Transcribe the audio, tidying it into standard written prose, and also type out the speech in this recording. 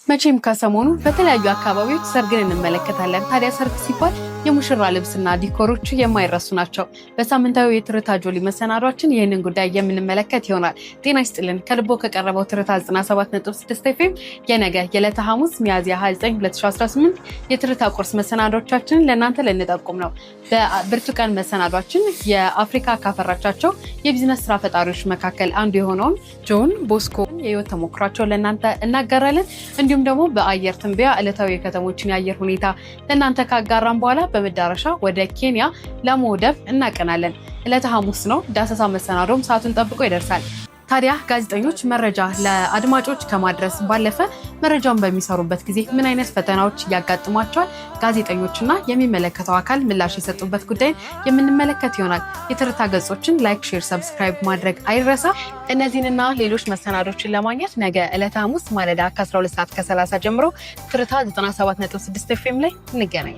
መቼም ከሰሞኑ በተለያዩ አካባቢዎች ሰርግን እንመለከታለን። ታዲያ ሰርግ ሲባል የሙሽራ ልብስና ዲኮሮቹ የማይረሱ ናቸው። በሳምንታዊ የትርታ ጆሊ መሰናዷችን ይህንን ጉዳይ የምንመለከት ይሆናል። ጤና ይስጥልን። ከልቦ ከቀረበው ትርታ 97.6 ኤፍኤም የነገ የዕለተ ሐሙስ ሚያዝያ 29 2018 የትርታ ቁርስ መሰናዷችንን ለእናንተ ልንጠቁም ነው። በብርቱካን መሰናዷችን የአፍሪካ ካፈራቻቸው የቢዝነስ ስራ ፈጣሪዎች መካከል አንዱ የሆነውን ጆን ቦስኮ የህይወት ተሞክሯቸው ለእናንተ እናጋራለን። እንዲሁም ደግሞ በአየር ትንበያ ዕለታዊ የከተሞችን የአየር ሁኔታ ለእናንተ ካጋራን በኋላ በመዳረሻ ወደ ኬንያ ላሙ ወደብ እናቀናለን። ዕለተ ሐሙስ ነው። ዳሰሳ መሰናዶም ሰዓቱን ጠብቆ ይደርሳል። ታዲያ ጋዜጠኞች መረጃ ለአድማጮች ከማድረስ ባለፈ መረጃውን በሚሰሩበት ጊዜ ምን አይነት ፈተናዎች ያጋጥሟቸዋል? ጋዜጠኞችና የሚመለከተው አካል ምላሽ የሰጡበት ጉዳይ የምንመለከት ይሆናል። የትርታ ገጾችን ላይክ፣ ሼር፣ ሰብስክራይብ ማድረግ አይረሳ። እነዚህንና ሌሎች መሰናዶችን ለማግኘት ነገ ዕለተ ሐሙስ ማለዳ ከ12 ሰዓት ከ30 ጀምሮ ትርታ 97.6 ኤፍኤም ላይ እንገናኝ።